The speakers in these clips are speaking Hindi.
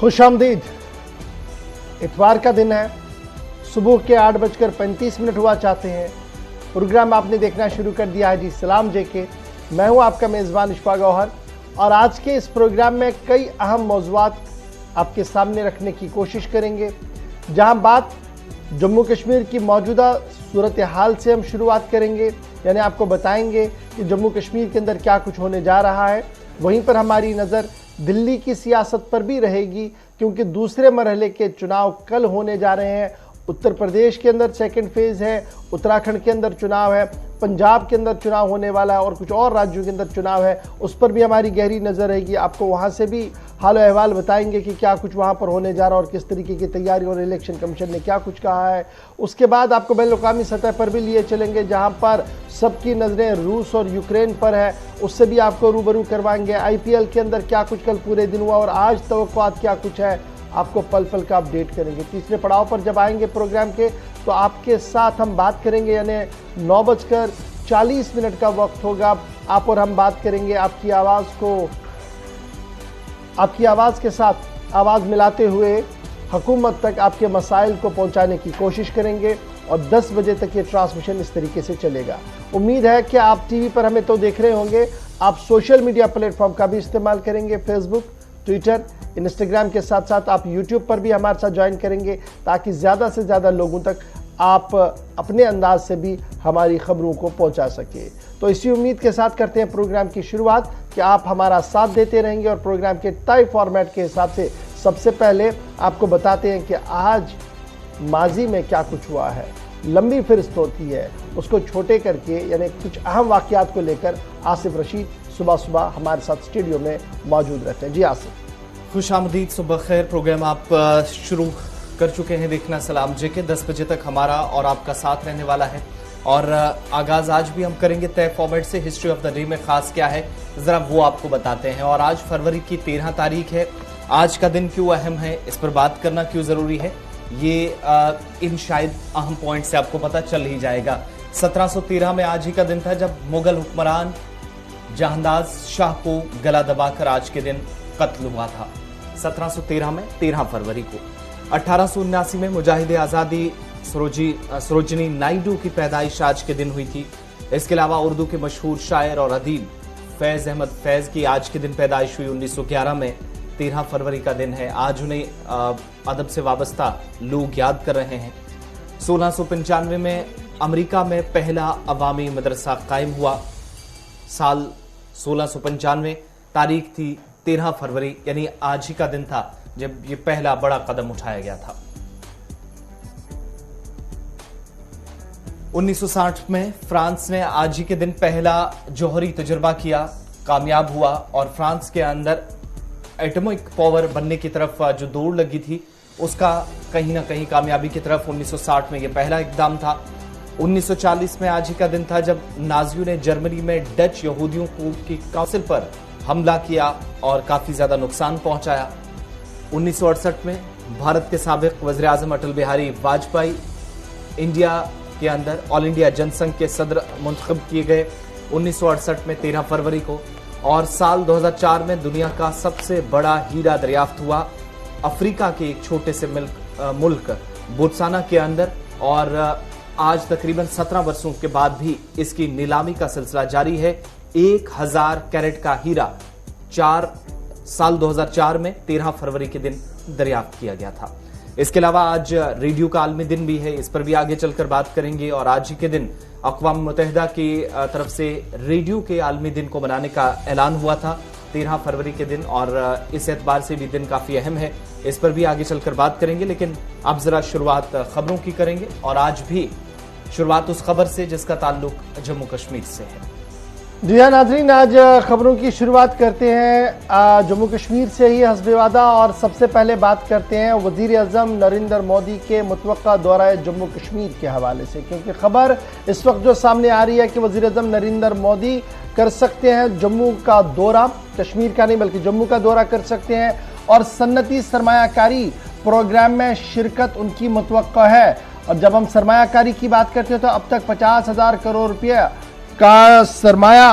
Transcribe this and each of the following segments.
खुशामदीद। इतवार का दिन है, सुबह के 8:35 हुआ चाहते हैं। प्रोग्राम आपने देखना शुरू कर दिया है जी सलाम जेके। मैं हूं आपका मेज़बान इशफाक गौहर और आज के इस प्रोग्राम में कई अहम मौज़ूआत आपके सामने रखने की कोशिश करेंगे। जहां बात जम्मू कश्मीर की मौजूदा सूरत हाल से हम शुरुआत करेंगे, यानी आपको बताएंगे कि जम्मू कश्मीर के अंदर क्या कुछ होने जा रहा है। वहीं पर हमारी नज़र दिल्ली की सियासत पर भी रहेगी, क्योंकि दूसरे मरहले के चुनाव कल होने जा रहे हैं। उत्तर प्रदेश के अंदर सेकंड फेज़ है, उत्तराखंड के अंदर चुनाव है, पंजाब के अंदर चुनाव होने वाला है और कुछ और राज्यों के अंदर चुनाव है। उस पर भी हमारी गहरी नज़र रहेगी। आपको वहाँ से भी हाल अहवाल बताएंगे कि क्या कुछ वहाँ पर होने जा रहा है और किस तरीके की तैयारी और इलेक्शन कमीशन ने क्या कुछ कहा है। उसके बाद आपको बैनुल-अक़वामी सतह पर भी लिए चलेंगे, जहाँ पर सबकी नज़रें रूस और यूक्रेन पर है। उससे भी आपको रूबरू करवाएंगे। IPL के अंदर क्या कुछ कल पूरे दिन हुआ और आज तवक्कुआत क्या कुछ है, आपको पल पल का अपडेट करेंगे। तीसरे पड़ाव पर जब आएंगे प्रोग्राम के, तो आपके साथ हम बात करेंगे, यानी 9:40 का वक्त होगा। आप और हम बात करेंगे आपकी आवाज़ के साथ आवाज़ मिलाते हुए हुकूमत तक आपके मसाइल को पहुंचाने की कोशिश करेंगे और 10 बजे तक ये ट्रांसमिशन इस तरीके से चलेगा। उम्मीद है कि आप टीवी पर हमें तो देख रहे होंगे, आप सोशल मीडिया प्लेटफॉर्म का भी इस्तेमाल करेंगे, फेसबुक, ट्विटर, इंस्टाग्राम के साथ साथ आप यूट्यूब पर भी हमारे साथ ज्वाइन करेंगे, ताकि ज़्यादा से ज़्यादा लोगों तक आप अपने अंदाज से भी हमारी खबरों को पहुंचा सके। तो इसी उम्मीद के साथ करते हैं प्रोग्राम की शुरुआत कि आप हमारा साथ देते रहेंगे और प्रोग्राम के तय फॉर्मेट के हिसाब से सबसे पहले आपको बताते हैं कि आज माजी में क्या कुछ हुआ है। लंबी फहरिस्त होती है, उसको छोटे करके, यानी कुछ अहम वाक़यात को लेकर आसिफ रशीद सुबह सुबह हमारे साथ स्टूडियो में मौजूद रहते हैं। जी आसिफ, खुशामदीद, सुबह खैर। प्रोग्राम आप शुरू कर चुके हैं देखना सलाम जेके। 10 बजे तक हमारा और आपका साथ रहने वाला है और आगाज आज भी हम करेंगे तय फॉर्मेट से। हिस्ट्री ऑफ द डे में खास क्या है जरा वो आपको बताते हैं। और आज फरवरी की 13 तारीख है। आज का दिन क्यों अहम है, इस पर बात करना क्यों जरूरी है, ये इन शायद अहम पॉइंट से आपको पता चल ही जाएगा। 1713 में आज ही का दिन था जब मुगल हुक्मरान जहांदाज शाह को गला दबाकर आज के दिन कत्ल हुआ था। 1713 में 13 फरवरी को। 1879 में मुजाहिद आज़ादी सरोजिनी नायडू की पैदाइश आज के दिन हुई थी। इसके अलावा उर्दू के मशहूर शायर और अदीब फैज़ अहमद फैज़ की आज के दिन पैदाइश हुई 1911 में। 13 फरवरी का दिन है। आज उन्हें अदब से वाबस्ता लोग याद कर रहे हैं। 1695 में अमेरिका में पहला अवामी मदरसा कायम हुआ। साल 1695, तारीख थी 13 फरवरी, यानी आज ही का दिन था जब ये पहला बड़ा कदम उठाया गया था। 1960 में फ्रांस ने आज ही के दिन पहला जौहरी तजुर्बा किया, कामयाब हुआ और फ्रांस के अंदर एटॉमिक पावर बनने की तरफ जो दौड़ लगी थी उसका कहीं ना कहीं कामयाबी की तरफ 1960 में यह पहला इकदाम था। 1940 में आज ही का दिन था जब नाजियों ने जर्मनी में डच यहूदियों की काउंसिल पर हमला किया और काफी ज्यादा नुकसान पहुंचाया। 1968 में भारत के साबिक वज़ीर आज़म अटल बिहारी वाजपेयी इंडिया के अंदर ऑल इंडिया जनसंघ के सदर मुंतखब किए गए 1968 में 13 फरवरी को। और साल 2004 में दुनिया का सबसे बड़ा हीरा दरियाफ्त हुआ अफ्रीका के एक छोटे से मुल्क बोत्सवाना के अंदर। और आज तकरीबन 17 वर्षों के बाद भी इसकी नीलामी का सिलसिला जारी है। 1000 कैरेट का हीरा साल 2004 में 13 फरवरी के दिन दरियाफ्त किया गया था। इसके अलावा आज रेडियो का आलमी दिन भी है, इस पर भी आगे चलकर बात करेंगे। और आज ही के दिन अक़वाम मुत्तहिदा की तरफ से रेडियो के आलमी दिन को मनाने का ऐलान हुआ था 13 फरवरी के दिन, और इस एतबार से भी दिन काफी अहम है, इस पर भी आगे चलकर बात करेंगे। लेकिन अब जरा शुरुआत खबरों की करेंगे और आज भी शुरुआत उस खबर से जिसका ताल्लुक जम्मू कश्मीर से है। जी हाँ नाज़रीन, आज खबरों की शुरुआत करते हैं जम्मू कश्मीर से ही हस्बे वादा। और सबसे पहले बात करते हैं वज़ीर आज़म नरेंद्र मोदी के मुतवक्का दौरा जम्मू कश्मीर के हवाले से, क्योंकि खबर इस वक्त जो सामने आ रही है कि वज़ीर आज़म नरेंद्र मोदी कर सकते हैं जम्मू का दौरा, कश्मीर का नहीं बल्कि जम्मू का दौरा कर सकते हैं और सन्नती सरमायाकारी प्रोग्राम में शिरकत उनकी मुतवक्का है। और जब हम सरमायाकारी की बात करते हैं तो अब तक 50,000 करोड़ रुपया का सरमाया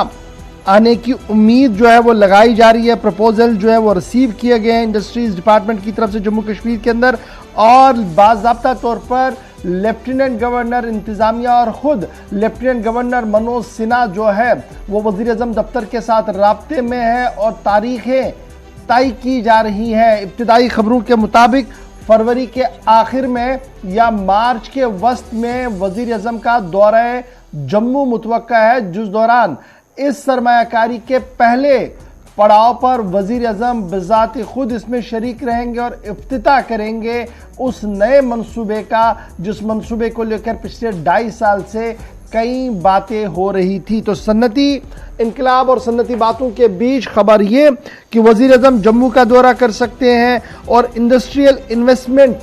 आने की उम्मीद जो है वो लगाई जा रही है। प्रपोजल जो है वो रिसीव किए गए हैं इंडस्ट्रीज डिपार्टमेंट की तरफ से जम्मू कश्मीर के अंदर, और बाज़ाब्ता तौर पर लेफ्टिनेंट गवर्नर इंतज़ामिया और ख़ुद लेफ्टिनेंट गवर्नर मनोज सिन्हा जो है वो वज़ीर-ए-आज़म दफ्तर के साथ राब्ते में है और तारीखें तय की जा रही हैं। इब्तिदाई खबरों के मुताबिक फरवरी के आखिर में या मार्च के वस्त में वज़ीर-ए-आज़म का दौरा जम्मू मुतवक्का है, जिस दौरान इस सरमायाकारी के पहले पड़ाव पर वज़ीर-ए-आज़म बिज़ात खुद इसमें शरीक रहेंगे और इफ्तिताह करेंगे उस नए मंसूबे का, जिस मंसूबे को लेकर पिछले 2.5 साल से कई बातें हो रही थी। तो सन्नती इनकलाब और सन्नती बातों के बीच खबर ये कि वज़ीर-ए-आज़म जम्मू का दौरा कर सकते हैं और इंडस्ट्रियल इन्वेस्टमेंट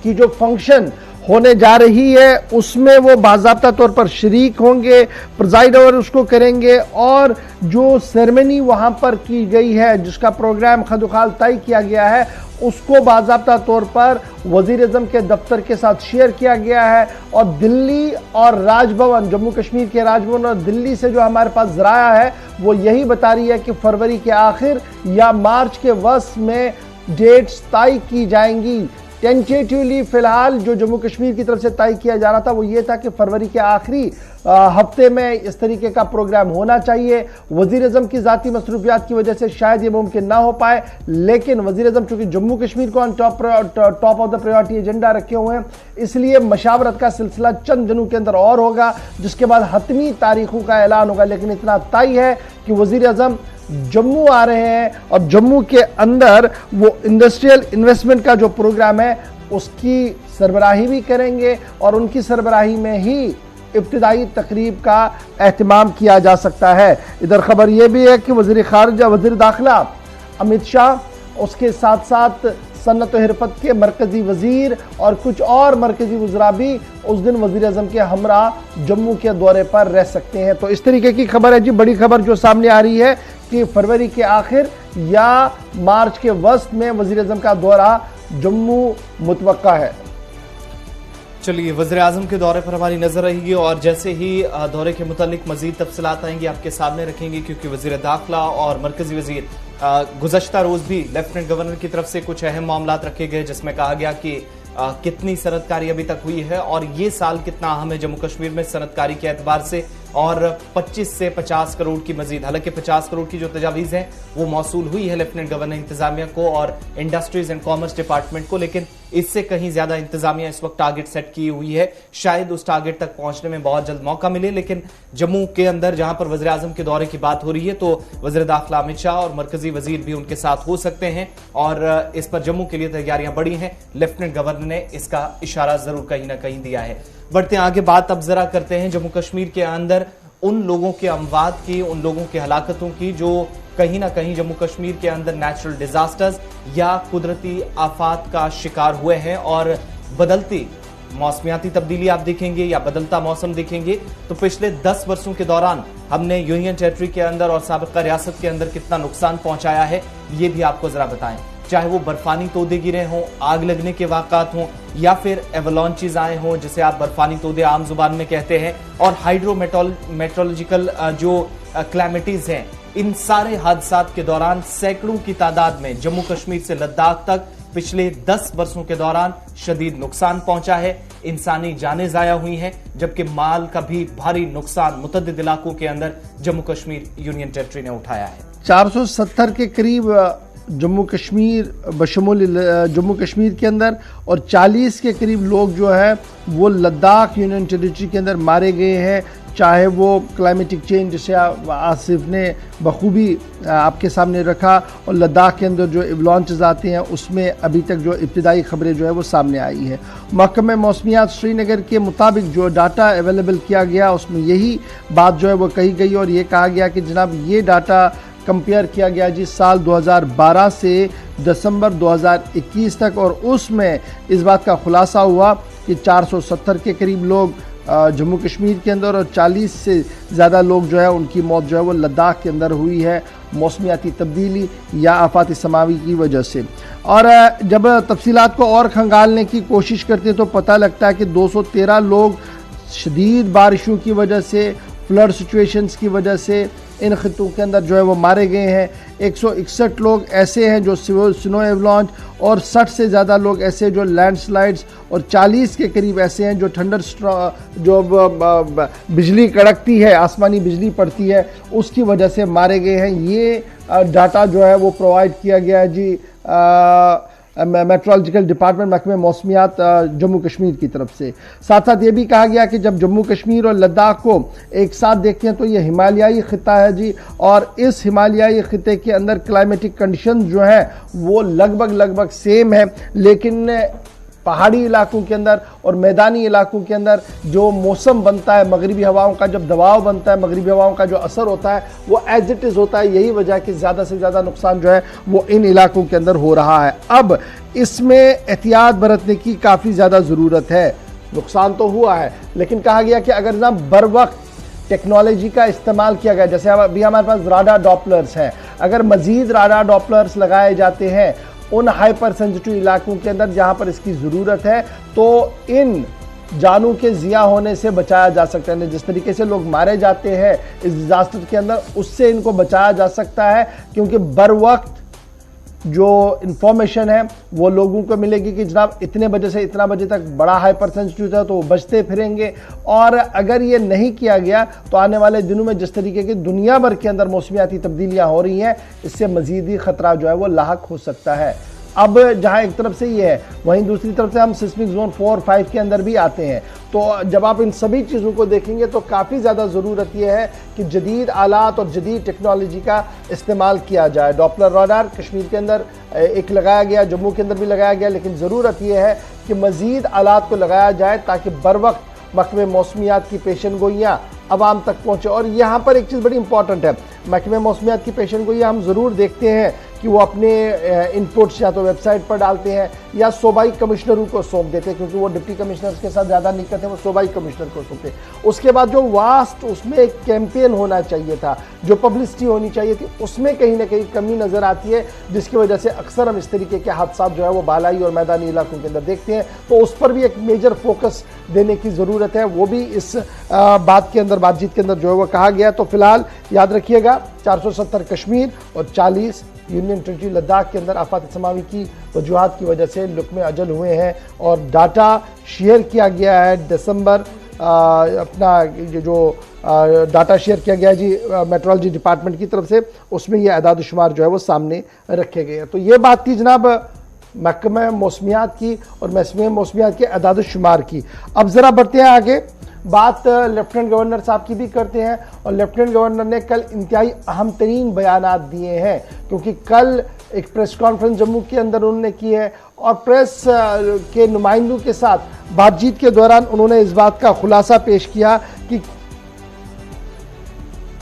की जो फंक्शन होने जा रही है उसमें वो बाज़ाब्ता तौर पर शरीक होंगे, प्रिजाइड ओवर उसको करेंगे, और जो सेरेमनी वहाँ पर की गई है, जिसका प्रोग्राम खदुखाल तय किया गया है, उसको बाज़ाब्ता तौर पर वज़ीर-ए-आज़म के दफ्तर के साथ शेयर किया गया है। और दिल्ली और राजभवन, जम्मू कश्मीर के राजभवन और दिल्ली से जो हमारे पास ज़राया है वो यही बता रही है कि फरवरी के आखिर या मार्च के वस्त में डेट्स तय की जाएंगी। टेंटेटिवली फिलहाल जो जम्मू कश्मीर की तरफ से तय किया जा रहा था वो ये था कि फरवरी के आखिरी हफ्ते में इस तरीके का प्रोग्राम होना चाहिए। वज़ीर-ए-आज़म की ज़ाती मसरूफियात की वजह से शायद ये मुमकिन ना हो पाए, लेकिन वज़ीर-ए-आज़म चूंकि जम्मू कश्मीर को on top of the priority agenda रखे हुए हैं, इसलिए मशावरत का सिलसिला चंद दिनों के अंदर और होगा, जिसके बाद हतमी तारीखों का ऐलान होगा। लेकिन इतना तय है कि वज़ीर-ए-आज़म जम्मू आ रहे हैं और जम्मू के अंदर वो इंडस्ट्रियल इन्वेस्टमेंट का जो प्रोग्राम है उसकी सरबराही भी करेंगे और उनकी सरबराही में ही इब्तिदाई तकरीब का एहतमाम किया जा सकता है। इधर खबर यह भी है कि वज़ीर ख़ारिजा, वज़ीर दाखिला अमित शाह, उसके साथ साथ सन्नत हिरफत के मरकज़ी वज़ीर और कुछ और मरकज़ी वज़रा भी उस दिन वज़ीर-ए-आज़म के हमरा जम्मू के दौरे पर रह सकते हैं। तो इस तरीके की खबर है जी। बड़ी खबर जो सामने आ रही है कि फरवरी के आखिर या मार्च के वस्त में वज़ीर-ए-आज़म का दौरा जम्मू मुतवक्का है। चलिए, वज़ीर-ए-आज़म के दौरे पर हमारी नजर रहेगी और जैसे ही दौरे के मुतालिक मजीद तफसीलात आएंगी आपके सामने रखेंगे, क्योंकि वज़ीर दाखिला और मरकजी वज़ीर गुज़श्ता रोज भी लेफ्टिनेंट गवर्नर की तरफ से कुछ अहम मामलात रखे गए, जिसमें कहा गया कि कितनी सनतकारी अभी तक हुई है और ये साल कितना अहम है जम्मू कश्मीर में सनतकारी के एतबार से, और 25 से 50 करोड़ की मजीद, हालांकि 50 करोड़ की जो तजावीज़ है वो मौसूल हुई है लेफ्टिनेंट गवर्नर इंतजामिया को और इंडस्ट्रीज एंड कॉमर्स डिपार्टमेंट को, लेकिन इससे कहीं ज्यादा इंतजामिया इस वक्त टारगेट सेट की हुई है। शायद उस टारगेट तक पहुंचने में बहुत जल्द मौका मिले, लेकिन जम्मू के अंदर जहां पर वज़ीर-ए-आज़म के दौरे की बात हो रही है तो वज़ीर दाखिला अमित शाह और मरकजी वजीर भी उनके साथ हो सकते हैं और इस पर जम्मू के लिए तैयारियां बढ़ी हैं। लेफ्टिनेंट गवर्नर ने इसका इशारा जरूर कहीं ना कहीं दिया है। बढ़ते आगे बात अब जरा करते हैं जम्मू कश्मीर के अंदर उन लोगों के अमवात की, उन लोगों की हलाकतों की जो कहीं ना कहीं जम्मू कश्मीर के अंदर नेचुरल डिजास्टर्स या कुदरती आफात का शिकार हुए हैं। और बदलती मौसमियाती तब्दीली आप देखेंगे या बदलता मौसम देखेंगे तो पिछले 10 वर्षों के दौरान हमने यूनियन टेरिटरी के अंदर और साबिक़ा रियासत के अंदर कितना नुकसान पहुंचाया है, ये भी आपको जरा बताएं। चाहे वो बर्फानी तोदे गिरे हों, आग लगने के वाक़ात हों, या फिर एवलॉन्चेस आए हों जिसे आप बर्फानी तोदे आम जुबान में कहते हैं, और हाइड्रोमेट्रोलॉजिकल जो क्लैमिटीज हैं, इन सारे हादसात के दौरान सैकड़ों की तादाद में जम्मू कश्मीर से लद्दाख तक पिछले 10 वर्षों के दौरान शदीद नुकसान पहुंचा है, इंसानी जानें जाया हुई हैं, जबकि माल का भी भारी नुकसान मुतअद्दिद इलाकों के अंदर जम्मू कश्मीर यूनियन टेरिटरी ने उठाया है। 470 के करीब जम्मू कश्मीर बशमूल जम्मू कश्मीर के अंदर और 40 के करीब लोग जो है वो लद्दाख यूनियन टेरिटरी के अंदर मारे गए हैं। चाहे वो क्लाइमेटिक चेंज जिसे आसिफ ने बखूबी आपके सामने रखा, और लद्दाख के अंदर जो एवलांचेस आते हैं उसमें अभी तक जो इब्तिदाई खबरें जो है वो सामने आई है। महकमा मौसमियात श्रीनगर के मुताबिक जो डाटा अवेलेबल किया गया उसमें यही बात जो है वो कही गई और ये कहा गया कि जनाब ये डाटा कंपेयर किया गया जी साल 2012 से दिसंबर 2021 तक, और उसमें इस बात का खुलासा हुआ कि 470 के करीब लोग जम्मू कश्मीर के अंदर और 40 से ज़्यादा लोग जो है उनकी मौत जो है वो लद्दाख के अंदर हुई है मौसमियाती तब्दीली या आफाती समावी की वजह से। और जब तफसीलात को और खंगालने की कोशिश करते हैं तो पता लगता है कि 213 लोग शदीद बारिशों की वजह से, फ्लड सिचुएशंस की वजह से इन खितों के अंदर जो है वो मारे गए हैं। 161 लोग ऐसे हैं जो स्नो एवलांच और 60 से ज़्यादा लोग ऐसे जो लैंडस्लाइड्स और 40 के करीब ऐसे हैं जो जो बिजली कड़कती है, आसमानी बिजली पड़ती है, उसकी वजह से मारे गए हैं। ये डाटा जो है वो प्रोवाइड किया गया है जी मेट्रोलॉजिकल डिपार्टमेंट महकमे मौसमियात जम्मू कश्मीर की तरफ से। साथ साथ ये भी कहा गया कि जब जम्मू कश्मीर और लद्दाख को एक साथ देखते हैं तो ये हिमालयाई खिता है जी, और इस हिमालयाई खिते के अंदर क्लाइमेटिक कंडीशन जो है वो लगभग सेम है, लेकिन पहाड़ी इलाकों के अंदर और मैदानी इलाकों के अंदर जो मौसम बनता है, मगरिबी हवाओं का जब दबाव बनता है, मगरिबी हवाओं का जो असर होता है वो एज इट इज़ होता है। यही वजह कि ज़्यादा से ज़्यादा नुकसान जो है वो इन इलाकों के अंदर हो रहा है। अब इसमें एहतियात बरतने की काफ़ी ज़्यादा ज़रूरत है। नुकसान तो हुआ है, लेकिन कहा गया कि अगर ना बर वक्त टेक्नोलॉजी का इस्तेमाल किया गया, जैसे अभी हमारे पास राडार डॉपलर्स हैं, अगर मज़ीद राडार डॉपलर्स लगाए जाते हैं उन हाइपर सेंसिटिव इलाकों के अंदर जहां पर इसकी ज़रूरत है, तो इन जानों के ज़िया होने से बचाया जा सकता है। जिस तरीके से लोग मारे जाते हैं इस डिज़ास्टर के अंदर, उससे इनको बचाया जा सकता है, क्योंकि बर वक्त जो इंफॉर्मेशन है वो लोगों को मिलेगी कि जनाब इतने बजे से इतना बजे तक बड़ा हाइपर सेंसिटिव है, तो वो बचते फिरेंगे। और अगर ये नहीं किया गया तो आने वाले दिनों में जिस तरीके की दुनिया भर के अंदर मौसमियाती तब्दीलियां हो रही हैं, इससे मजीद ही खतरा जो है वो लाहक हो सकता है। अब जहां एक तरफ से ये है, वहीं दूसरी तरफ से हम सिस्मिक जोन 4 और 5 के अंदर भी आते हैं। तो जब आप इन सभी चीज़ों को देखेंगे तो काफ़ी ज़्यादा ज़रूरत यह है कि जदीद आलात और जदीद टेक्नोलॉजी का इस्तेमाल किया जाए। डॉपलर राडार कश्मीर के अंदर एक लगाया गया, जम्मू के अंदर भी लगाया गया, लेकिन ज़रूरत यह है कि मज़ीद आलात को लगाया जाए ताकि बर वक्त महकमे मौसमियात की पेशन गोइयाँ आवाम तक पहुँचे। और यहाँ पर एक चीज़ बड़ी इंपॉर्टेंट है, महकमे मौसमियात की पेशन गोइयाँ हम ज़रूर देखते हैं कि वो अपने इनपुट्स या तो वेबसाइट पर डालते हैं या सूबाई कमिश्नरों को सौंप देते हैं, क्योंकि वो डिप्टी कमिश्नर्स के साथ ज़्यादा नहीं करते, वो सूबाई कमिश्नर को सौंपते हैं। उसके बाद जो वास्ट उसमें एक कैंपेन होना चाहिए था, जो पब्लिसिटी होनी चाहिए थी, उसमें कहीं ना कहीं कमी नज़र आती है, जिसकी वजह से अक्सर हम इस तरीके के हादसा जो है वो बालाई और मैदानी इलाकों के अंदर देखते हैं। तो उस पर भी एक मेजर फोकस देने की ज़रूरत है, वो भी इस बातचीत के अंदर जो है वो कहा गया। तो फिलहाल याद रखिएगा 470 कश्मीर और 40 यूनियन टेरिटरी लद्दाख के अंदर आफात समावी की वजूहात की वजह से लुक में अजल हुए हैं। और डाटा शेयर किया गया है दिसंबर, अपना जो डाटा शेयर किया गया जी मेट्रोलॉजी डिपार्टमेंट की तरफ से, उसमें ये अदाद शुमार जो है वो सामने रखे गए हैं। तो ये बात थी जनाब महकमा मौसमियात की और महकमे मौसमियात के अदाद शुमार की। अब ज़रा बढ़ते हैं आगे, बात लेफ्टिनेंट गवर्नर साहब की भी करते हैं। और लेफ्टिनेंट गवर्नर ने कल इंतहाई अहम तरीन बयानात दिए हैं, क्योंकि कल एक प्रेस कॉन्फ्रेंस जम्मू के अंदर उन्होंने की है और प्रेस के नुमाइंदों के साथ बातचीत के दौरान उन्होंने इस बात का खुलासा पेश किया कि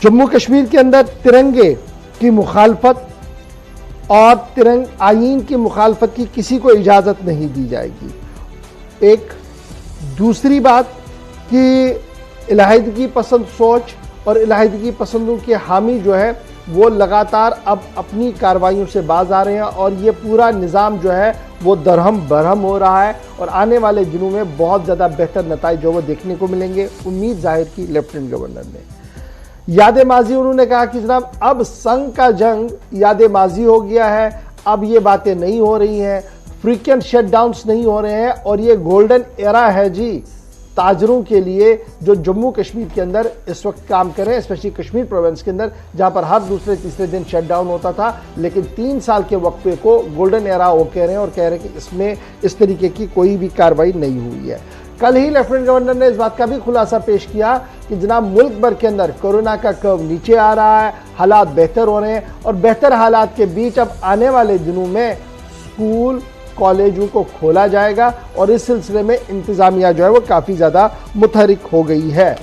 जम्मू कश्मीर के अंदर तिरंगे की मुखालफत और तिरंग आईन की मुखालफत की किसी को इजाज़त नहीं दी जाएगी। एक दूसरी बात कि इलाहिदगी पसंद सोच और इलाहिदगी पसंदों के हामी जो है वो लगातार अब अपनी कार्रवाइयों से बाज आ रहे हैं और ये पूरा निज़ाम जो है वो दरहम बरहम हो रहा है और आने वाले दिनों में बहुत ज़्यादा बेहतर नताइज जो वो देखने को मिलेंगे, उम्मीद जाहिर की लेफ्टिनेंट गवर्नर ने। याद माजी उन्होंने कहा कि जनाब अब संग का जंग याद माजी हो गया है, अब ये बातें नहीं हो रही हैं, फ्रीक्वेंट शटडाउन्स नहीं हो रहे हैं और ये गोल्डन एरा है जी ताजरों के लिए जो जम्मू कश्मीर के अंदर इस वक्त काम कर रहे हैं, स्पेशली कश्मीर प्रोविंस के अंदर जहां पर हर दूसरे तीसरे दिन शटडाउन होता था, लेकिन 3 साल के वक्फे को गोल्डन एरा वो कह रहे हैं और कह रहे हैं कि इसमें इस तरीके की कोई भी कार्रवाई नहीं हुई है। कल ही लेफ्टिनेंट गवर्नर ने इस बात का भी खुलासा पेश किया कि जनाब मुल्क भर के अंदर कोरोना का कर्व नीचे आ रहा है, हालात बेहतर हो रहे हैं और बेहतर हालात के बीच अब आने वाले दिनों में स्कूल कॉलेजों को खोला जाएगा और इस सिलसिले में इंतजामिया जो है वो काफ़ी ज़्यादा मुतहरिक हो गई है।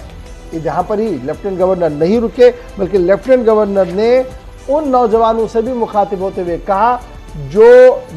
जहाँ पर ही लेफ्टिनेंट गवर्नर नहीं रुके, बल्कि लेफ्टिनेंट गवर्नर ने उन नौजवानों से भी मुखातिब होते हुए कहा जो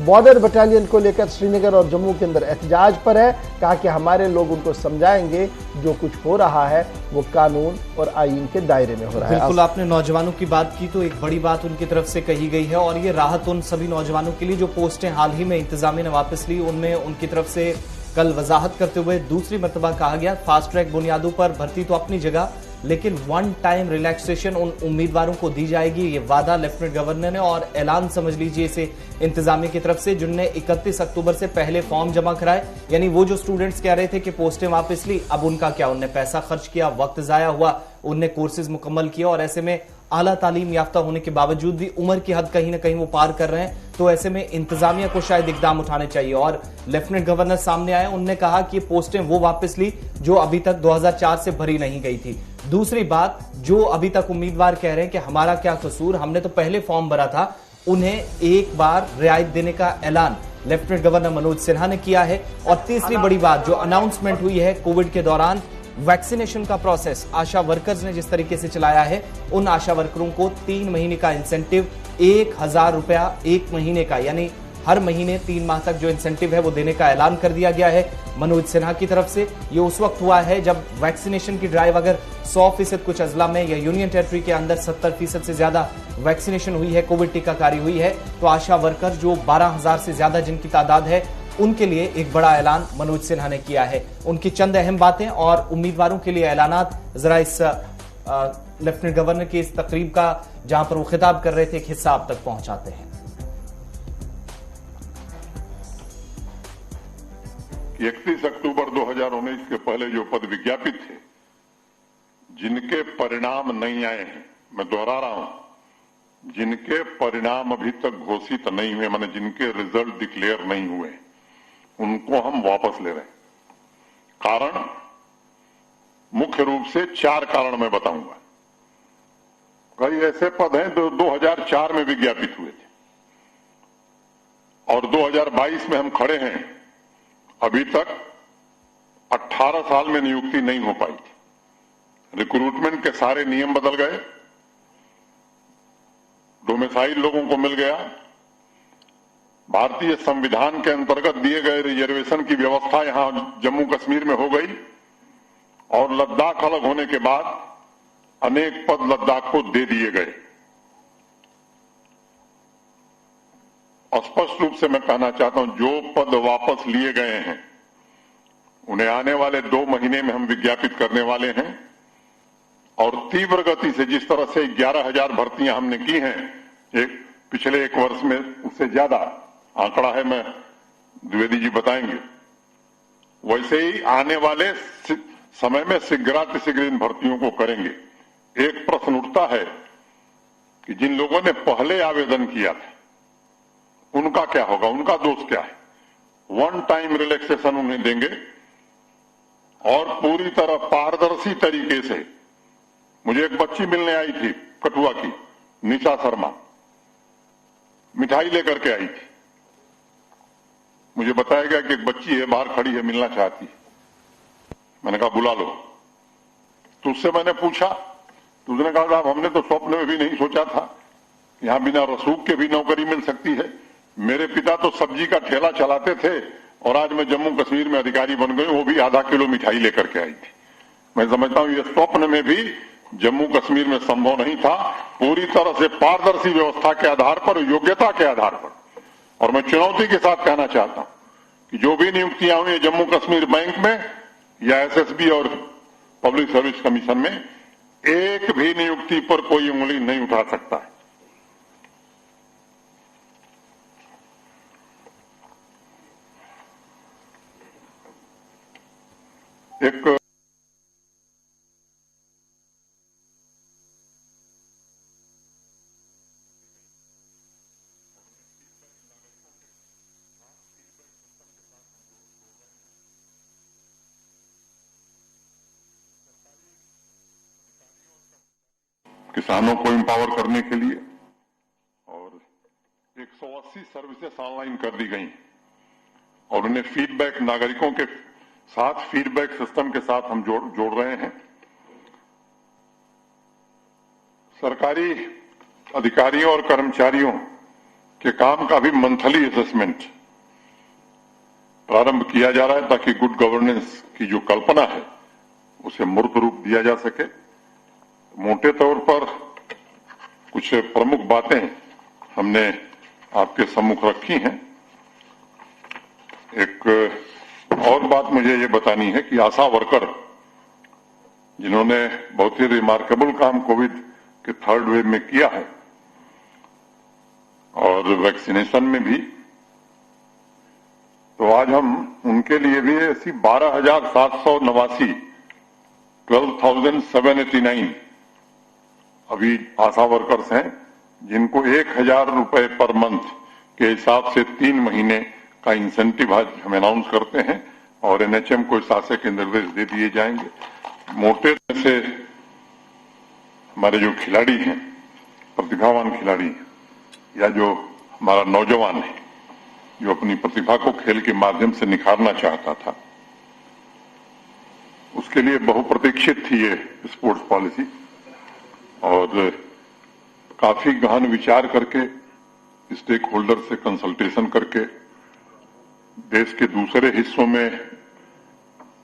बॉर्डर बटालियन को लेकर श्रीनगर और जम्मू के अंदर एहतजाज पर है, कहा कि हमारे लोग उनको समझाएंगे जो कुछ हो रहा है वो कानून और आईन के दायरे में हो रहा है। बिल्कुल, आपने नौजवानों की बात की तो एक बड़ी बात उनकी तरफ से कही गई है और ये राहत उन सभी नौजवानों के लिए जो पोस्टें हाल ही में इंतजामिया ने वापस ली, उनमें उनकी तरफ से कल वजाहत करते हुए दूसरी मरतबा कहा गया फास्ट ट्रैक बुनियादों पर भर्ती तो अपनी जगह, लेकिन वन टाइम रिलैक्सेशन उन उम्मीदवारों को दी जाएगी। ये वादा लेफ्टिनेंट गवर्नर ने और ऐलान समझ लीजिए इसे इंतजामिया की तरफ से, जिनने 31 अक्टूबर से पहले फॉर्म जमा कराए। यानी वो जो स्टूडेंट्स कह रहे थे कि पोस्टें वापस ली, अब उनका क्या, उनने पैसा खर्च किया, वक्त जाया हुआ, उनने कोर्सेज मुकम्मल किया और ऐसे में आला तालीम याफ्ता होने के बावजूद भी उम्र की हद कहीं ना कहीं वो पार कर रहे हैं। तो ऐसे में इंतजामिया को शायद इकदाम उठाने चाहिए। और लेफ्टिनेंट गवर्नर सामने आए, उन्होंने कहा कि पोस्टें वो वापस ली जो अभी तक 2004 से भरी नहीं गई थी। दूसरी बात, जो अभी तक उम्मीदवार कह रहे हैं कि हमारा क्या कसूर, हमने तो पहले फॉर्म भरा था, उन्हें एक बार रियायत देने का ऐलान लेफ्टिनेंट गवर्नर मनोज सिन्हा ने किया है। और तीसरी बड़ी बात जो अनाउंसमेंट हुई है, कोविड के दौरान वैक्सीनेशन का प्रोसेस आशा वर्कर्स ने जिस तरीके से चलाया है, उन आशा वर्करों को 3 महीने का इंसेंटिव, 1000 रुपया 1 महीने का, यानी हर महीने 3 माह तक जो इंसेंटिव है वो देने का ऐलान कर दिया गया है मनोज सिन्हा की तरफ से। ये उस वक्त हुआ है जब वैक्सीनेशन की ड्राइव अगर 100% कुछ अजला में या यूनियन टेरिटरी के अंदर 70% से ज्यादा वैक्सीनेशन हुई है, कोविड टीकाकारी हुई है, तो आशा वर्कर जो 12,000 से ज्यादा जिनकी तादाद है, उनके लिए एक बड़ा ऐलान मनोज सिन्हा ने किया है। उनकी चंद अहम बातें और उम्मीदवारों के लिए ऐलानात जरा इस लेफ्टिनेंट गवर्नर की इस तकरीब का, जहां पर वो खिताब कर रहे थे, एक हिस्सा आप तक पहुंचाते हैं। 31 अक्टूबर 2019 के पहले जो पद विज्ञापित थे, जिनके परिणाम नहीं आए हैं, मैं दोहरा रहा हूं, जिनके परिणाम अभी तक घोषित नहीं हुए, माने जिनके रिजल्ट डिक्लेयर नहीं हुए, उनको हम वापस ले रहे हैं। कारण मुख्य रूप से 4 कारण मैं बताऊंगा। कई ऐसे पद हैं जो 2004 में विज्ञापित हुए थे और 2022 में हम खड़े हैं, अभी तक 18 साल में नियुक्ति नहीं हो पाई थी। रिक्रूटमेंट के सारे नियम बदल गए, डोमिसाइल लोगों को मिल गया, भारतीय संविधान के अंतर्गत दिए गए रिजर्वेशन की व्यवस्था यहां जम्मू कश्मीर में हो गई और लद्दाख अलग होने के बाद अनेक पद लद्दाख को दे दिए गए। स्पष्ट रूप से मैं कहना चाहता हूं, जो पद वापस लिए गए हैं उन्हें आने वाले 2 महीने में हम विज्ञापित करने वाले हैं और तीव्र गति से, जिस तरह से 11,000 भर्तियां हमने की हैं पिछले 1 वर्ष में, उससे ज्यादा आंकड़ा है, मैं द्विवेदी जी बताएंगे, वैसे ही आने वाले समय में शीघ्रातिशीघ्र इन भर्तियों को करेंगे। एक प्रश्न उठता है कि जिन लोगों ने पहले आवेदन किया था उनका क्या होगा, उनका दोष क्या है। 1 टाइम रिलैक्सेशन उन्हें देंगे और पूरी तरह पारदर्शी तरीके से। मुझे एक बच्ची मिलने आई थी कठुआ की, निशा शर्मा, मिठाई लेकर के आई थी। मुझे बताया गया कि एक बच्ची है बाहर खड़ी है, मिलना चाहती है। मैंने कहा बुला लो। तो उससे मैंने पूछा, तो उसने कहा साहब हमने तो स्वप्न में भी नहीं सोचा था यहां बिना रसूख के भी नौकरी मिल सकती है। मेरे पिता तो सब्जी का ठेला चलाते थे और आज मैं जम्मू कश्मीर में अधिकारी बन गई, वो भी आधा किलो मिठाई लेकर के आई थी। मैं समझता हूं ये स्वप्न में भी जम्मू कश्मीर में संभव नहीं था। पूरी तरह से पारदर्शी व्यवस्था के आधार पर, योग्यता के आधार पर। और मैं चुनौती के साथ कहना चाहता हूं कि जो भी नियुक्तियां हुई जम्मू कश्मीर बैंक में या एसएसबी और पब्लिक सर्विस कमीशन में, एक भी नियुक्ति पर कोई उंगली नहीं उठा सकता है। एक किसानों को एम्पावर करने के लिए और 180 सर्विसेज ऑनलाइन कर दी गई और उन्हें फीडबैक, नागरिकों के साथ फीडबैक सिस्टम के साथ हम जोड़ रहे हैं। सरकारी अधिकारियों और कर्मचारियों के काम का भी मंथली असेसमेंट प्रारंभ किया जा रहा है ताकि गुड गवर्नेंस की जो कल्पना है उसे मूर्त रूप दिया जा सके। मोटे तौर पर कुछ प्रमुख बातें हमने आपके सम्मुख रखी हैं। एक और बात मुझे ये बतानी है कि आशा वर्कर जिन्होंने बहुत ही रिमार्केबल काम कोविड के थर्ड वेव में किया है और वैक्सीनेशन में भी। तो आज हम उनके लिए भी ऐसी 12,789 12,789 अभी आशा वर्कर्स हैं जिनको 1,000 रुपए पर मंथ के हिसाब से 3 महीने का इंसेंटिव आज हम अनाउंस करते हैं और एनएचएम को इस आशय के निर्देश दे दिए जाएंगे। मोटे से हमारे जो खिलाड़ी हैं, प्रतिभावान खिलाड़ी हैं, या जो हमारा नौजवान है जो अपनी प्रतिभा को खेल के माध्यम से निखारना चाहता था, उसके लिए बहुप्रतीक्षित थी ये स्पोर्ट्स पॉलिसी और काफी गहन विचार करके स्टेक होल्डर से कंसल्टेशन करके देश के दूसरे हिस्सों में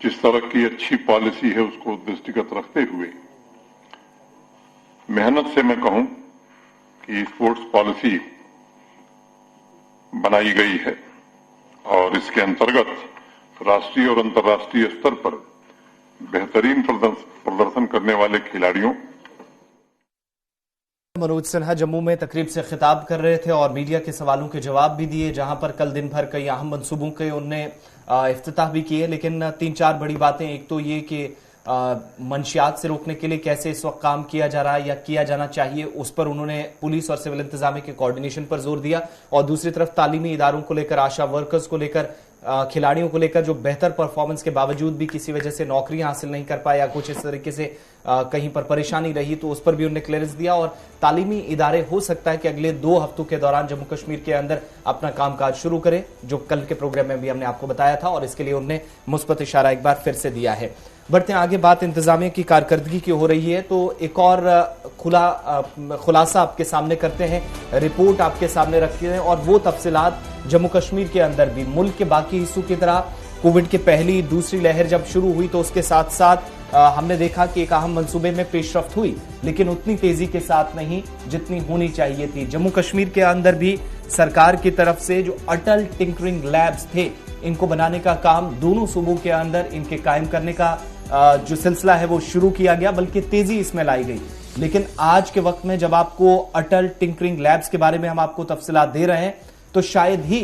जिस तरह की अच्छी पॉलिसी है उसको दृष्टिगत रखते हुए मेहनत से मैं कहूं कि स्पोर्ट्स पॉलिसी बनाई गई है और इसके अंतर्गत राष्ट्रीय और अंतर्राष्ट्रीय स्तर पर बेहतरीन प्रदर्शन करने वाले खिलाड़ियों। मनोज सिन्हा जम्मू में तकरीब से खिताब कर रहे थे और मीडिया के सवालों के जवाब भी दिए, जहां पर कल दिन भर कई अहम मंसूबों के उनने इफ्तिताह भी किए। लेकिन 3-4 बड़ी बातें, एक तो ये कि मंशियात से रोकने के लिए कैसे इस वक्त काम किया जा रहा है या किया जाना चाहिए, उस पर उन्होंने पुलिस और सिविल इंतजामिया के कोऑर्डिनेशन पर जोर दिया। और दूसरी तरफ तालीमी इदारों को लेकर, आशा वर्कर्स को लेकर, खिलाड़ियों को लेकर जो बेहतर परफॉर्मेंस के बावजूद भी किसी वजह से नौकरियां हासिल नहीं कर पाए या कुछ इस तरीके से कहीं पर परेशानी रही, तो उस पर भी उन्होंने क्लियरेंस दिया। और तालीमी इदारे हो सकता है कि अगले 2 हफ्तों के दौरान जम्मू कश्मीर के अंदर अपना कामकाज शुरू करें, जो कल के प्रोग्राम में भी हमने आपको बताया था, और इसके लिए उन्होंने मुस्बत इशारा एक बार फिर से दिया है। बढ़ते हैं आगे, बात इंतजामिया की कारकर्दगी की हो रही है, तो एक और खुलासा आपके सामने करते हैं, रिपोर्ट आपके सामने रखते हैं, और वो तफसीलात जम्मू कश्मीर के अंदर भी मुल्क के बाकी हिस्सों की तरह कोविड की पहली दूसरी लहर जब शुरू हुई तो उसके साथ साथ हमने देखा कि एक अहम मंसूबे में पेशरफ्त हुई, लेकिन उतनी तेजी के साथ नहीं जितनी होनी चाहिए थी। जम्मू कश्मीर के अंदर भी सरकार की तरफ से जो अटल टिंकरिंग लैब्स थे, इनको बनाने का काम दोनों सूबों के अंदर इनके कायम करने का जो सिलसिला है वो शुरू किया गया, बल्कि तेजी इसमें लाई गई। लेकिन आज के वक्त में जब आपको अटल टिंकरिंग लैब्स के बारे में हम आपको तफसीलात दे रहे हैं, तो शायद ही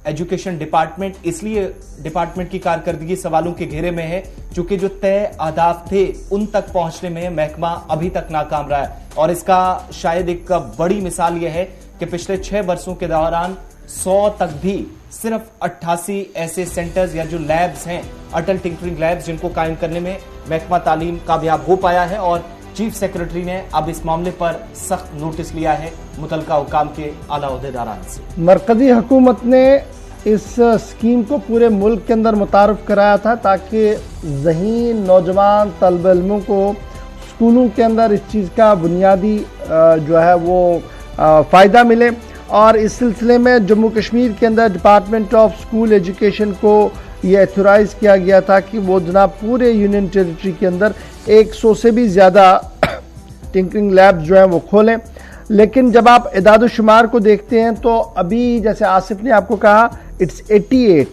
एजुकेशन डिपार्टमेंट, इसलिए डिपार्टमेंट की कारकर्दगी सवालों के घेरे में है क्योंकि जो तय अहदाफ थे उन तक पहुंचने में महकमा अभी तक नाकाम रहा है। और इसका शायद एक बड़ी मिसाल यह है कि पिछले 6 वर्षों के दौरान 100 तक भी सिर्फ 88 ऐसे सेंटर्स या जो लैब्स हैं, अटल टिंकरिंग लैब्स, जिनको कायम करने में महकमा तालीम कामयाब हो पाया है। और चीफ सेक्रेटरी ने अब इस मामले पर सख्त नोटिस लिया है मुतलका हुकाम के आला ओहदेदारान से। मरकजी हुकूमत ने इस स्कीम को पूरे मुल्क के अंदर मुतारफ कराया था ताकि ज़हीन नौजवान तलबे इल्मों को स्कूलों के अंदर इस चीज़ का बुनियादी जो है वो फ़ायदा मिले। और इस सिलसिले में जम्मू कश्मीर के अंदर डिपार्टमेंट ऑफ स्कूल एजुकेशन को ये एथोराइज़ किया गया था कि वो जनाब पूरे यूनियन टेरिटरी के अंदर 100 से भी ज़्यादा टिंकरिंग लैब जो हैं वो खोलें। लेकिन जब आप इदाद शुमार को देखते हैं तो अभी जैसे आसिफ ने आपको कहा इट्स 88,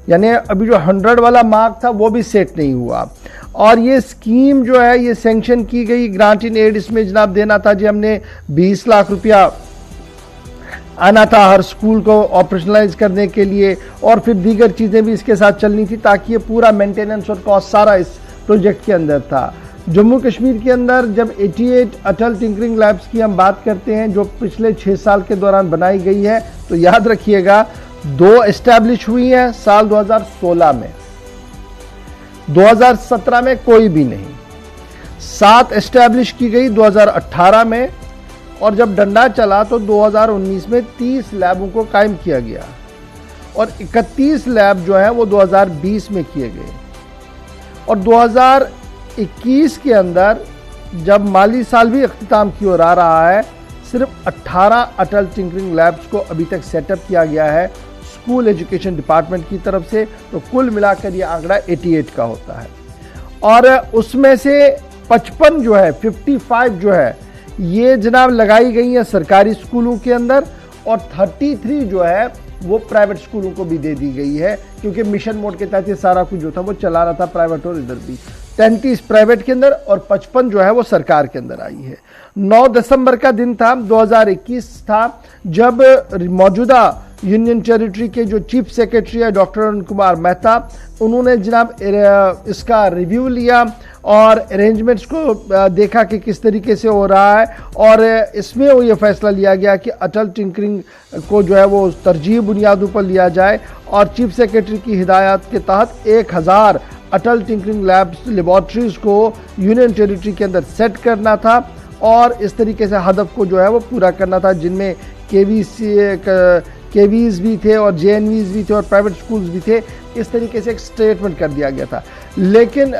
यानी अभी जो 100 वाला मार्क था वो भी सेट नहीं हुआ। और ये स्कीम जो है ये सैंक्शन की गई, ग्रांट इन एड इसमें जनाब देना था जी, हमने 20 लाख रुपया आना था हर स्कूल को ऑपरेशनलाइज करने के लिए, और फिर दीगर चीज़ें भी इसके साथ चलनी थी ताकि ये पूरा मेंटेनेंस और कॉस्ट सारा इस प्रोजेक्ट के अंदर था। जम्मू कश्मीर के अंदर जब 88 अटल टिंकरिंग लैब्स की हम बात करते हैं जो पिछले 6 साल के दौरान बनाई गई है, तो याद रखिएगा 2 एस्टैब्लिश हुई हैं साल 2016 में, 2017 में कोई भी नहीं, 7 एस्टैब्लिश की गई 2018 में, और जब डंडा चला तो 2019 में 30 लैबों को कायम किया गया, और 31 लैब जो है वो 2020 में किए गए। और 2021 के अंदर जब माली साल भी अख्तिताम की ओर आ रहा है, सिर्फ 18 अटल टिंकरिंग लैब्स को अभी तक सेटअप किया गया है स्कूल एजुकेशन डिपार्टमेंट की तरफ से, तो कुल मिलाकर ये आंकड़ा 88 का होता है। और उसमें से 55 जो है 55 जो है ये जनाब लगाई गई है सरकारी स्कूलों के अंदर, और 33 जो है वो प्राइवेट स्कूलों को भी दे दी गई है, क्योंकि मिशन मोड के तहत ये सारा कुछ जो था वो चला रहा था प्राइवेट और इधर भी। 33 प्राइवेट के अंदर और 55 जो है वो सरकार के अंदर आई है। 9 दिसंबर का दिन था, 2021 था, जब मौजूदा यूनियन टेरिटरी के जो चीफ सेक्रेटरी है डॉक्टर अरुण कुमार मेहता, उन्होंने जनाब इसका रिव्यू लिया और अरेंजमेंट्स को देखा कि किस तरीके से हो रहा है, और इसमें वो ये फैसला लिया गया कि अटल टिंकरिंग को जो है वो तरजीह बुनियादों पर लिया जाए और चीफ सेक्रेटरी की हिदायत के तहत 1000 अटल टिंकरिंग लेबॉर्ट्रीज को यूनियन टेरिटरी के अंदर सेट करना था और इस तरीके से हदफ को जो है वो पूरा करना था, जिनमें केवीज भी थे और जेएनवीज भी थे और प्राइवेट स्कूल्स भी थे। इस तरीके से एक स्टेटमेंट कर दिया गया था। लेकिन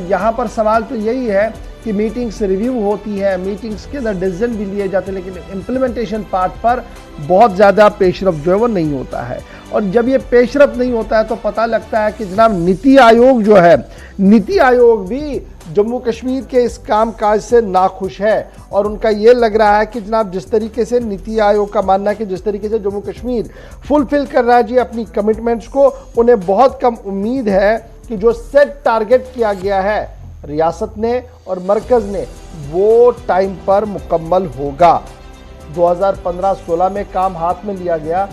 यहाँ पर सवाल तो यही है कि मीटिंग्स रिव्यू होती है, मीटिंग्स के अंदर डिसीजन भी लिए जाते हैं, लेकिन इम्प्लीमेंटेशन पार्ट पर बहुत ज़्यादा पेशरफ जो है वो नहीं होता है। और जब ये पेशरफ नहीं होता है तो पता लगता है कि जनाब नीति आयोग जो है, नीति आयोग भी जम्मू कश्मीर के इस काम काज से नाखुश है और उनका ये लग रहा है कि जनाब जिस तरीके से नीति आयोग का मानना है कि जिस तरीके से जम्मू कश्मीर फुलफिल कर रहा है जी अपनी कमिटमेंट्स को, उन्हें बहुत कम उम्मीद है कि जो सेट टारगेट किया गया है रियासत ने और मरकज ने वो टाइम पर मुकम्मल होगा। 2015-16 में काम हाथ में लिया गया,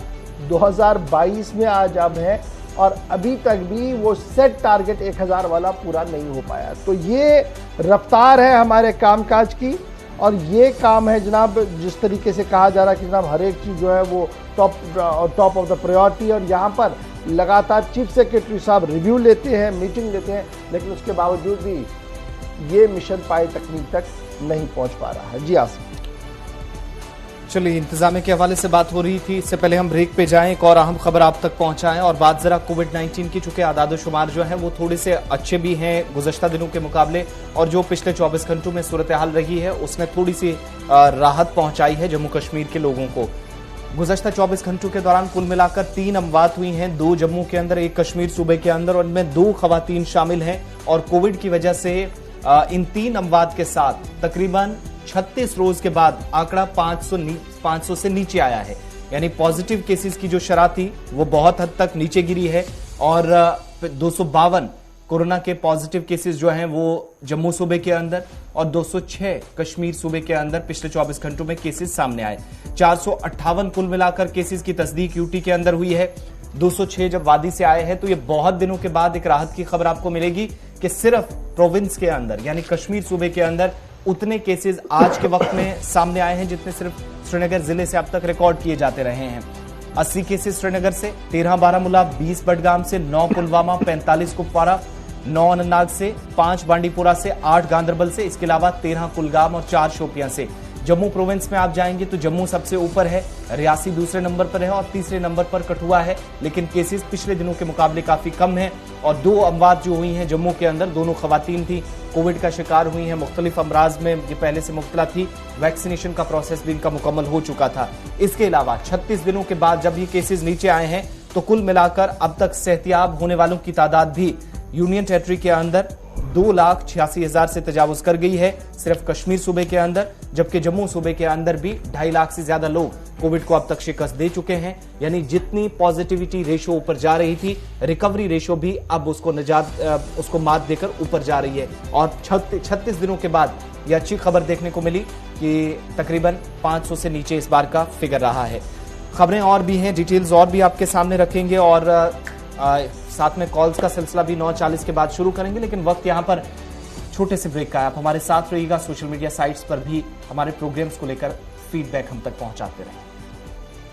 2022 में आज अब है और अभी तक भी वो सेट टारगेट 1000 वाला पूरा नहीं हो पाया। तो ये रफ्तार है हमारे कामकाज की और ये काम है जनाब, जिस तरीके से कहा जा रहा है कि जनाब हर एक चीज़ जो है वो टॉप ऑफ द प्रायोरिटी, और यहाँ पर लगातार चीफ सेक्रेटरी साहब रिव्यू लेते हैं, मीटिंग लेते हैं, लेकिन उसके बावजूद भी ये मिशन पाए तकनीक तक नहीं पहुंच पा रहा है। जी आसिफ। चलिए, इंतजामिया के हवाले से बात हो रही थी। इससे पहले हम ब्रेक पे जाएं, एक और अहम खबर आप तक पहुंचाएं और बात जरा कोविड-19 की। चूंकि आदाद-ओ-शुमार जो है वो थोड़े से अच्छे भी हैं गुज़श्ता दिनों के मुकाबले, और जो पिछले 24 घंटों में सूरत हाल रही है उसने थोड़ी सी राहत पहुंचाई है जम्मू कश्मीर के लोगों को। गुज़श्ता 24 घंटों के दौरान कुल मिलाकर 3 अमवात हुई हैं, 2 जम्मू के अंदर, 1 कश्मीर सूबे के अंदर, और इनमें 2 खवातीन शामिल हैं। और कोविड की वजह से इन 3 अमवात के साथ तकरीबन 36 रोज के बाद आंकड़ा 500 से नीचे आया है। यानी पॉजिटिव केसेस की जो शरह थी वो बहुत हद तक नीचे गिरी है और 252 कोरोना के पॉजिटिव केसेस जो हैं वो जम्मू सूबे के अंदर और 206 कश्मीर सूबे के अंदर पिछले 24 घंटों में केसेस सामने आए। 458 कुल मिलाकर केसेस की तस्दीक यूटी के अंदर हुई है। 206 जब वादी से आए हैं तो ये बहुत दिनों के बाद एक राहत की खबर आपको मिलेगी कि सिर्फ प्रोविंस के अंदर यानी कश्मीर सूबे के अंदर उतने केसेस आज के वक्त में सामने आए हैं जितने सिर्फ श्रीनगर जिले से अब तक रिकॉर्ड किए जाते रहे हैं। 80 केसेस श्रीनगर से, 13 बारामूला, 20 बडगाम से, 9 पुलवामा, 45 कुपवारा, 9 अनंतनाग से, 5 बांडीपुरा से, 8 गांदरबल से, इसके अलावा 13 कुलगाम और 4 शोपियां से। जम्मू प्रोविंस में आप जाएंगे तो जम्मू सबसे ऊपर है, रियासी दूसरे नंबर पर है और तीसरे नंबर पर कठुआ है, लेकिन केसेस पिछले दिनों के मुकाबले काफी कम है। और 2 अमवात जो हुई हैं जम्मू के अंदर, दोनों खवातीन थी, कोविड का शिकार हुई हैं, मुख्तलिफ अमराज में ये पहले से मुब्तला थी, वैक्सीनेशन का प्रोसेस भी इनका मुकम्मल हो चुका था। इसके अलावा 36 दिनों के बाद जब ये केसेस नीचे आए हैं तो कुल मिलाकर अब तक सेहतियाब होने वालों की तादाद भी यूनियन टेरिटरी के अंदर 2,86,000 से तजावुज कर गई है सिर्फ कश्मीर सूबे के अंदर, जबकि जम्मू सूबे के अंदर भी 2.5 लाख से ज्यादा लोग कोविड को अब तक शिकस्त दे चुके हैं। यानी जितनी पॉजिटिविटी रेशो ऊपर जा रही थी, रिकवरी रेशो भी अब उसको मात देकर ऊपर जा रही है। और 36 दिनों के बाद यह अच्छी खबर देखने को मिली कि तकरीबन 500 से नीचे इस बार का फिगर रहा है। खबरें और भी हैं, डिटेल्स और भी आपके सामने रखेंगे और साथ में कॉल्स का सिलसिला भी 9:40 के बाद शुरू करेंगे, लेकिन वक्त यहां पर छोटे से ब्रेक का है। आप हमारे साथ रहिएगा, सोशल मीडिया साइट्स पर भी हमारे प्रोग्राम्स को लेकर फीडबैक हम तक पहुंचाते रहें।